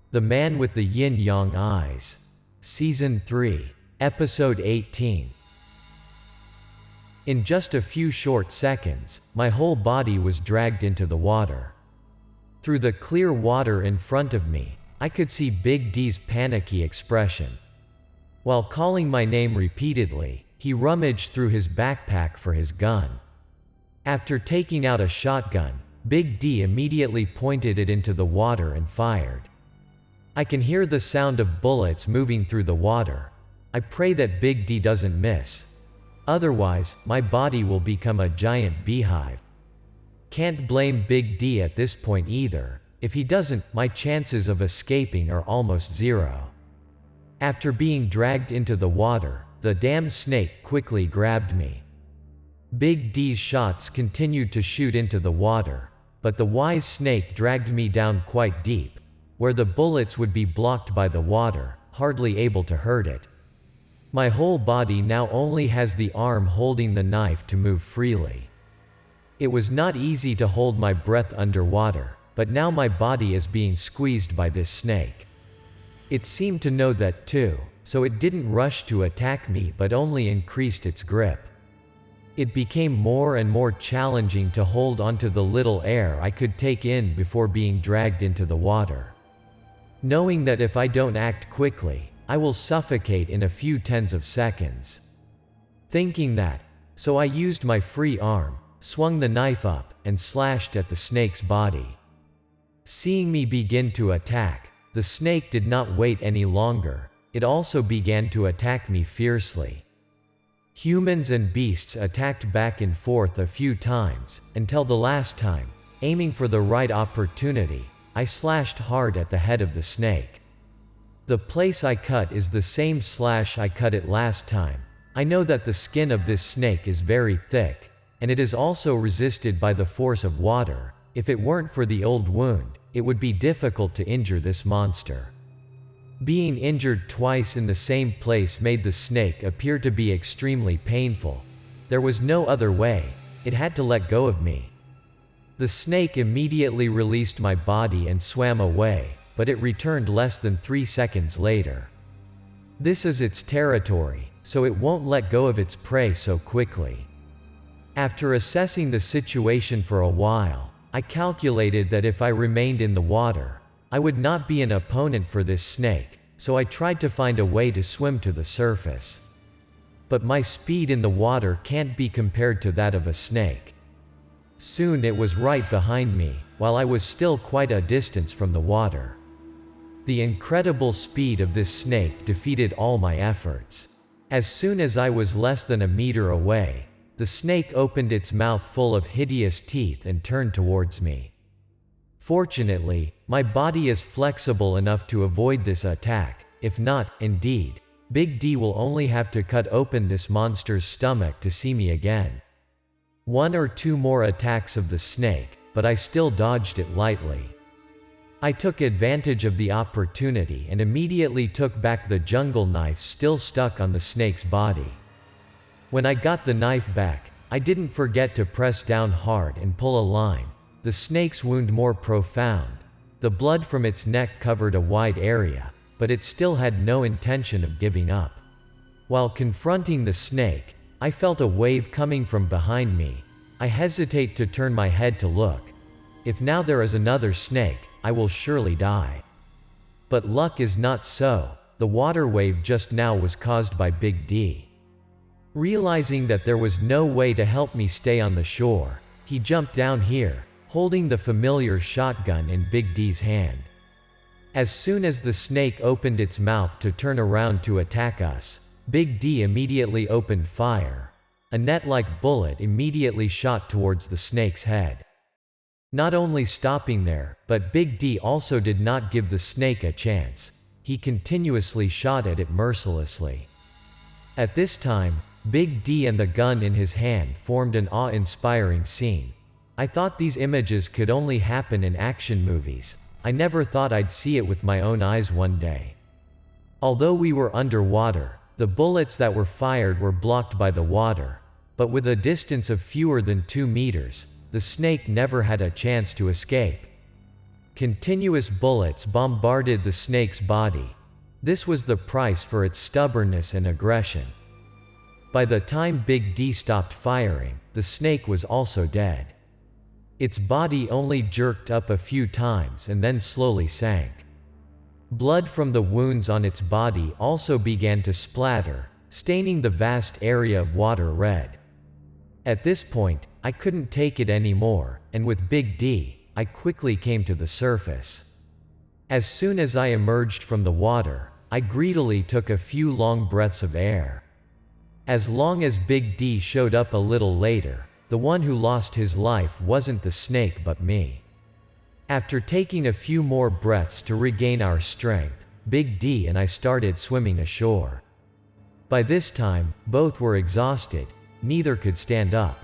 The Man with the Yin-Yang Eyes. Season 3. Episode 18. In just a few short seconds, my whole body was dragged into the water. Through the clear water in front of me, I could see Big D's panicky expression. While calling my name repeatedly, he rummaged through his backpack for his gun. After taking out a shotgun, Big D immediately pointed it into the water and fired. I can hear the sound of bullets moving through the water. I pray that Big D doesn't miss. Otherwise, my body will become a giant beehive. Can't blame Big D at this point either. If he doesn't, my chances of escaping are almost zero. After being dragged into the water, the damn snake quickly grabbed me. Big D's shots continued to shoot into the water, but the wise snake dragged me down quite deep, where the bullets would be blocked by the water, hardly able to hurt it. My whole body now only has the arm holding the knife to move freely. It was not easy to hold my breath underwater, but now my body is being squeezed by this snake. It seemed to know that too, so it didn't rush to attack me but only increased its grip. It became more and more challenging to hold onto the little air I could take in before being dragged into the water. Knowing that if I don't act quickly, I will suffocate in a few tens of seconds. Thinking that, so I used my free arm, swung the knife up, and slashed at the snake's body. Seeing me begin to attack, the snake did not wait any longer. It also began to attack me fiercely. Humans and beasts attacked back and forth a few times, until the last time, aiming for the right opportunity, I slashed hard at the head of the snake. The place I cut is the same slash I cut it last time. I know that the skin of this snake is very thick, and it is also resisted by the force of water. If it weren't for the old wound, it would be difficult to injure this monster. Being injured twice in the same place made the snake appear to be extremely painful. There was no other way. It had to let go of me. The snake immediately released my body and swam away, but it returned less than 3 seconds later. This is its territory, so it won't let go of its prey so quickly. After assessing the situation for a while, I calculated that if I remained in the water, I would not be an opponent for this snake, so I tried to find a way to swim to the surface. But my speed in the water can't be compared to that of a snake. Soon it was right behind me, while I was still quite a distance from the water. The incredible speed of this snake defeated all my efforts. As soon as I was less than a meter away, the snake opened its mouth full of hideous teeth and turned towards me. Fortunately, my body is flexible enough to avoid this attack. If not, indeed, Big D will only have to cut open this monster's stomach to see me again. 1 or 2 more attacks of the snake, but I still dodged it lightly. I took advantage of the opportunity and immediately took back the jungle knife still stuck on the snake's body. When I got the knife back, I didn't forget to press down hard and pull a line. The snake's wound more profound. The blood from its neck covered a wide area, but it still had no intention of giving up. While confronting the snake, I felt a wave coming from behind me. I hesitate to turn my head to look. If now there is another snake, I will surely die. But luck is not so. The water wave just now was caused by Big D. Realizing that there was no way to help me stay on the shore, he jumped down here, holding the familiar shotgun in Big D's hand. As soon as the snake opened its mouth to turn around to attack us, Big D immediately opened fire. A net-like bullet immediately shot towards the snake's head. Not only stopping there, but Big D also did not give the snake a chance. He continuously shot at it mercilessly. At this time, Big D and the gun in his hand formed an awe-inspiring scene. I thought these images could only happen in action movies. I never thought I'd see it with my own eyes one day. Although we were underwater, the bullets that were fired were blocked by the water, but with a distance of fewer than 2 meters, the snake never had a chance to escape. Continuous bullets bombarded the snake's body. This was the price for its stubbornness and aggression. By the time Big D stopped firing, the snake was also dead. Its body only jerked up a few times and then slowly sank. Blood from the wounds on its body also began to splatter, staining the vast area of water red. At this point, I couldn't take it anymore, and with Big D, I quickly came to the surface. As soon as I emerged from the water, I greedily took a few long breaths of air. As long as Big D showed up a little later, the one who lost his life wasn't the snake but me. After taking a few more breaths to regain our strength, Big D and I started swimming ashore. By this time, both were exhausted, neither could stand up.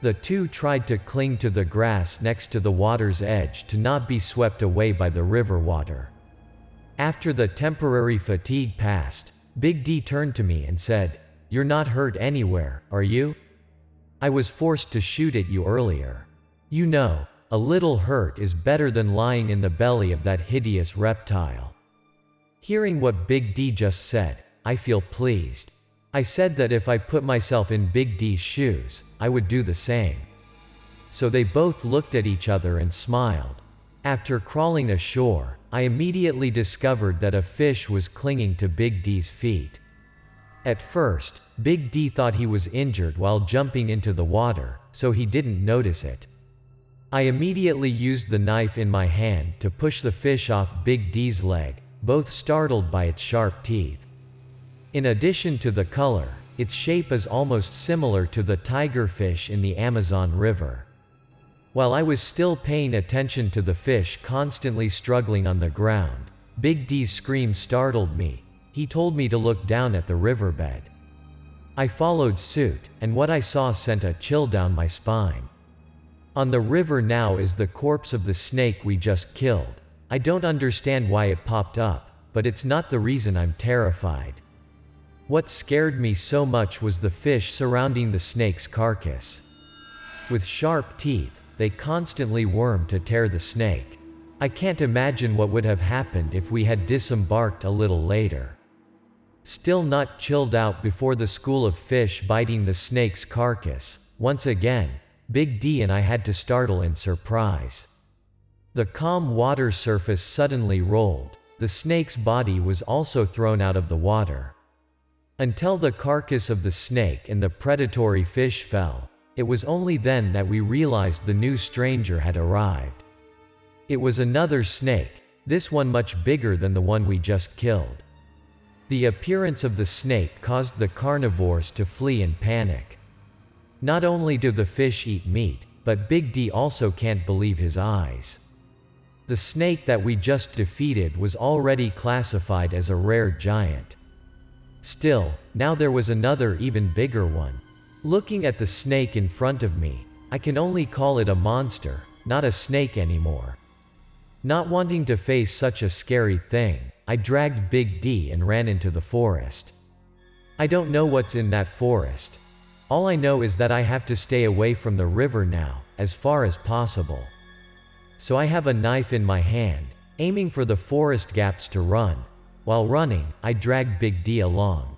The two tried to cling to the grass next to the water's edge to not be swept away by the river water. After the temporary fatigue passed, Big D turned to me and said, "You're not hurt anywhere, are you? I was forced to shoot at you earlier. You know, a little hurt is better than lying in the belly of that hideous reptile." Hearing what Big D just said, I feel pleased. I said that if I put myself in Big D's shoes, I would do the same. So they both looked at each other and smiled. After crawling ashore, I immediately discovered that a fish was clinging to Big D's feet. At first, Big D thought he was injured while jumping into the water, so he didn't notice it. I immediately used the knife in my hand to push the fish off Big D's leg, both startled by its sharp teeth. In addition to the color, its shape is almost similar to the tigerfish in the Amazon River. While I was still paying attention to the fish constantly struggling on the ground, Big D's scream startled me. He told me to look down at the riverbed. I followed suit, and what I saw sent a chill down my spine. On the river now is the corpse of the snake we just killed. I don't understand why it popped up, but it's not the reason I'm terrified. What scared me so much was the fish surrounding the snake's carcass. With sharp teeth, they constantly wormed to tear the snake. I can't imagine what would have happened if we had disembarked a little later. Still not chilled out before the school of fish biting the snake's carcass, once again, Big D and I had to startle in surprise. The calm water surface suddenly rolled. The snake's body was also thrown out of the water. Until the carcass of the snake and the predatory fish fell, it was only then that we realized the new stranger had arrived. It was another snake, this one much bigger than the one we just killed. The appearance of the snake caused the carnivores to flee in panic. Not only do the fish eat meat, but Big D also can't believe his eyes. The snake that we just defeated was already classified as a rare giant. Still, now there was another even bigger one. Looking at the snake in front of me, I can only call it a monster, not a snake anymore. Not wanting to face such a scary thing, I dragged Big D and ran into the forest. I don't know what's in that forest. All I know is that I have to stay away from the river now, as far as possible. So I have a knife in my hand, aiming for the forest gaps to run. While running, I dragged Big D along.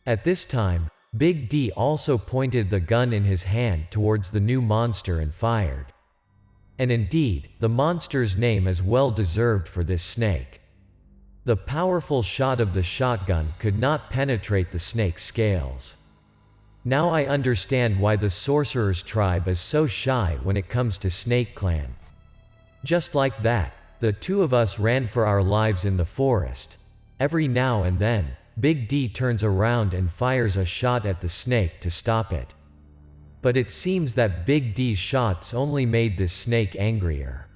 At this time, Big D also pointed the gun in his hand towards the new monster and fired. And indeed, the monster's name is well deserved for this snake. The powerful shot of the shotgun could not penetrate the snake's scales. Now I understand why the sorcerer's tribe is so shy when it comes to Snake Clan. Just like that, the two of us ran for our lives in the forest. Every now and then, Big D turns around and fires a shot at the snake to stop it. But it seems that Big D's shots only made this snake angrier.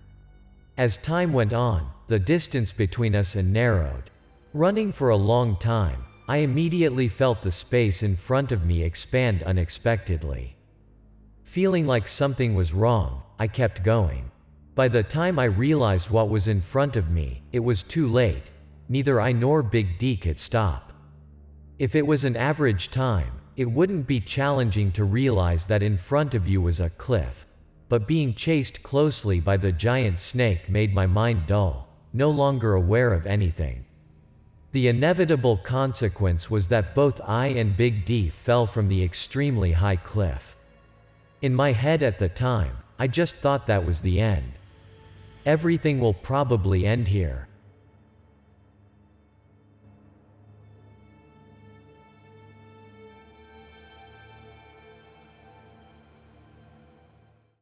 As time went on, the distance between us narrowed. Running for a long time, I immediately felt the space in front of me expand unexpectedly. Feeling like something was wrong, I kept going. By the time I realized what was in front of me, it was too late. Neither I nor Big D could stop. If it was an average time, it wouldn't be challenging to realize that in front of you was a cliff. but being chased closely by the giant snake made my mind dull, no longer aware of anything. The inevitable consequence was that both I and Big D fell from the extremely high cliff. In my head at the time, I just thought that was the end. Everything will probably end here.